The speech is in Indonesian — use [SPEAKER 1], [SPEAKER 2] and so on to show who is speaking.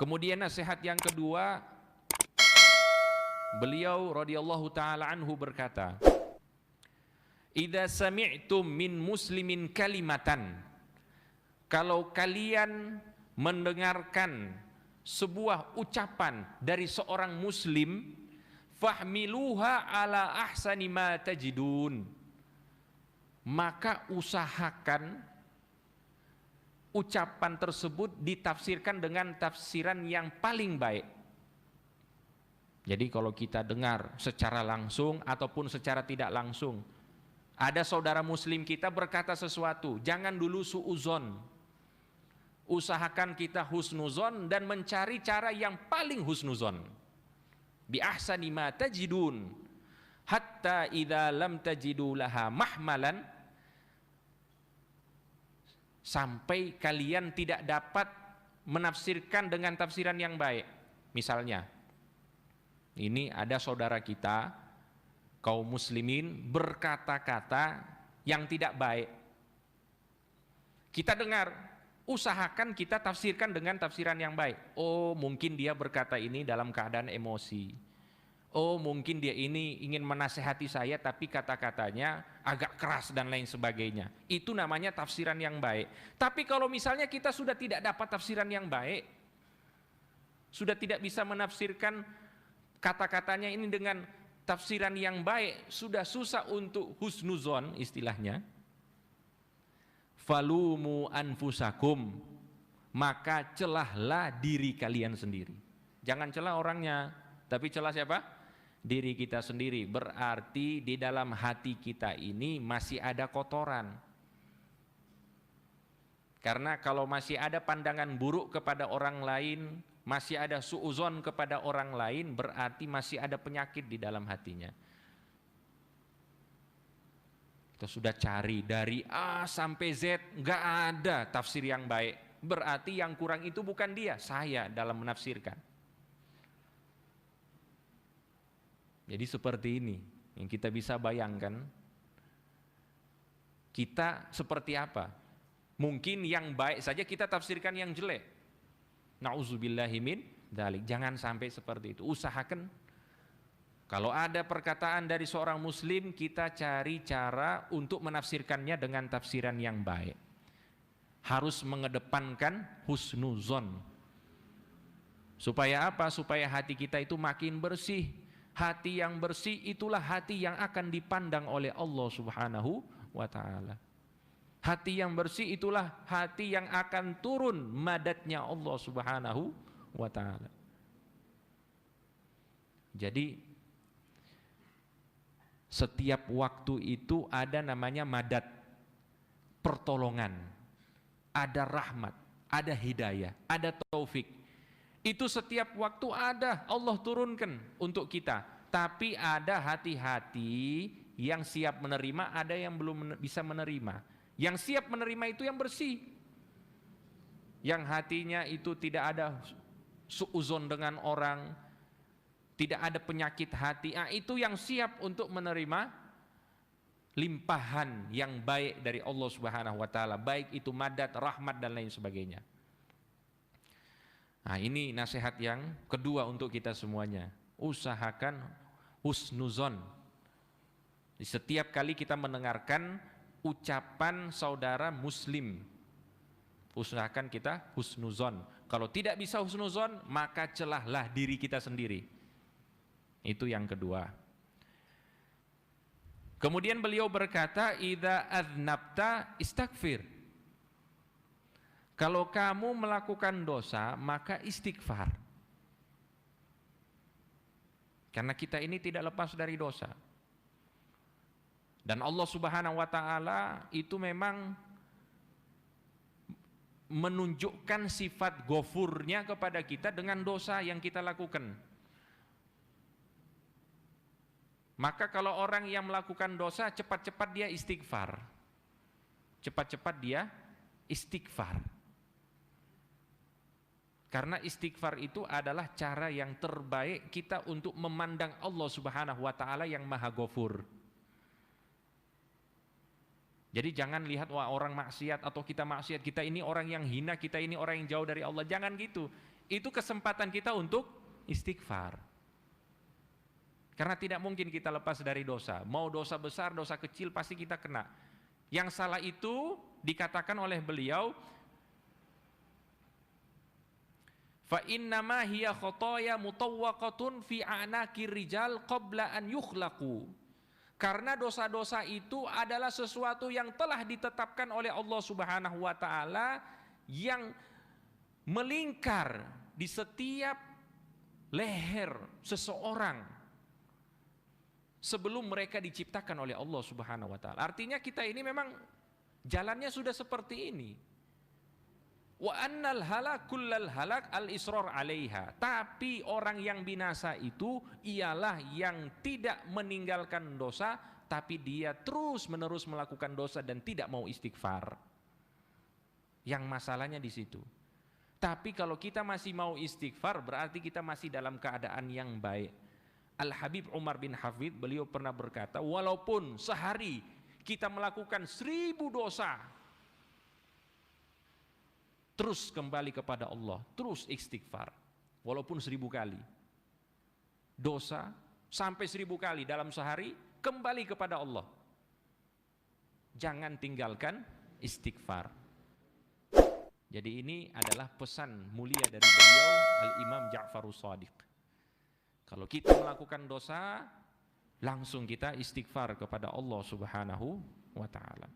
[SPEAKER 1] Kemudian nasihat yang kedua, beliau radhiyallahu taala anhu berkata, "Idza sami'tum min muslimin kalimatan," kalau kalian mendengarkan sebuah ucapan dari seorang muslim, fahmiluha ala ahsani ma tajidun, maka usahakan ucapan tersebut ditafsirkan dengan tafsiran yang paling baik. Jadi kalau kita dengar secara langsung ataupun secara tidak langsung, ada saudara muslim kita berkata sesuatu, jangan dulu suuzon. Usahakan kita husnuzon dan mencari cara yang paling husnuzon. Bi ahsani ma tajidun hatta idza lam tajidu laha mahmalan, sampai kalian tidak dapat menafsirkan dengan tafsiran yang baik. Misalnya, ini ada saudara kita kaum muslimin berkata-kata yang tidak baik. Kita dengar, usahakan kita tafsirkan dengan tafsiran yang baik. Oh, mungkin dia berkata ini dalam keadaan emosi. Oh, mungkin dia ini ingin menasehati saya tapi kata-katanya agak keras dan lain sebagainya. Itu namanya tafsiran yang baik. Tapi kalau misalnya kita sudah tidak dapat tafsiran yang baik, sudah tidak bisa menafsirkan kata-katanya ini dengan tafsiran yang baik, sudah susah untuk husnuzon istilahnya, falumu anfusakum, maka celahlah diri kalian sendiri. Jangan celah orangnya, tapi celah siapa? Diri kita sendiri. Berarti di dalam hati kita ini masih ada kotoran. Karena kalau masih ada pandangan buruk kepada orang lain, masih ada suuzon kepada orang lain, berarti masih ada penyakit di dalam hatinya. Kita sudah cari dari A sampai Z, nggak ada tafsir yang baik. Berarti yang kurang itu bukan dia, saya dalam menafsirkan. Jadi seperti ini yang kita bisa bayangkan. Kita seperti apa? Mungkin yang baik saja kita tafsirkan yang jelek. Nauzubillahi min dzalik. Jangan sampai seperti itu. Usahakan kalau ada perkataan dari seorang muslim, kita cari cara untuk menafsirkannya dengan tafsiran yang baik. Harus mengedepankan husnuzon. Supaya apa? Supaya hati kita itu makin bersih. Hati yang bersih itulah hati yang akan dipandang oleh Allah Subhanahu wa ta'ala. Hati yang bersih itulah hati yang akan turun madatnya Allah Subhanahu wa ta'ala. Jadi setiap waktu itu ada namanya madat, pertolongan, ada rahmat, ada hidayah, ada taufik. Itu setiap waktu ada, Allah turunkan untuk kita. Tapi ada hati-hati yang siap menerima, ada yang belum bisa menerima. Yang siap menerima itu yang bersih, yang hatinya itu tidak ada suuzon dengan orang, tidak ada penyakit hati. Itu yang siap untuk menerima limpahan yang baik dari Allah Subhanahu wa ta'ala, baik itu madat, rahmat dan lain sebagainya. Nah, ini nasihat yang kedua untuk kita semuanya. Usahakan husnuzon. Di setiap kali kita mendengarkan ucapan saudara muslim, usahakan kita husnuzon. Kalau tidak bisa husnuzon, maka celahlah diri kita sendiri. Itu yang kedua. Kemudian beliau berkata, idza adznabta istaghfir. Kalau kamu melakukan dosa, maka istighfar. Karena kita ini tidak lepas dari dosa. Dan Allah Subhanahu wa ta'ala itu memang menunjukkan sifat ghafurnya kepada kita dengan dosa yang kita lakukan. Maka kalau orang yang melakukan dosa, cepat-cepat dia istighfar. Cepat-cepat dia istighfar. Karena istighfar itu adalah cara yang terbaik kita untuk memandang Allah Subhanahu wa ta'ala yang maha ghafur. Jadi jangan lihat wah orang maksiat atau kita maksiat, kita ini orang yang hina, kita ini orang yang jauh dari Allah. Jangan gitu. itu kesempatan kita untuk istighfar. Karena tidak mungkin kita lepas dari dosa. Mau dosa besar, dosa kecil pasti kita kena. Yang salah itu dikatakan oleh beliau, fa innama hiya khotoya mutawwaqatun fi a'naqir rijal qabla an yukhlaqu. Karena dosa-dosa itu adalah sesuatu yang telah ditetapkan oleh Allah Subhanahu wa taala, yang melingkar di setiap leher seseorang sebelum mereka diciptakan oleh Allah Subhanahu wa taala. Artinya kita ini memang jalannya sudah seperti ini. Wa annal halak kullal halak al-israr 'alaiha. Tapi orang yang binasa itu ialah yang tidak meninggalkan dosa, tapi dia terus-menerus melakukan dosa dan tidak mau istighfar. Yang masalahnya di situ. Tapi kalau kita masih mau istighfar, berarti kita masih dalam keadaan yang baik. Al-Habib Umar bin Hafidh, beliau pernah berkata, walaupun sehari kita melakukan 1000 dosa, terus kembali kepada Allah, terus istighfar, walaupun 1000 kali. Dosa sampai 1000 kali dalam sehari, kembali kepada Allah. Jangan tinggalkan istighfar. Jadi ini adalah pesan mulia dari beliau Al-Imam Ja'farus Shadiq. Kalau kita melakukan dosa, langsung kita istighfar kepada Allah Subhanahu wa ta'ala.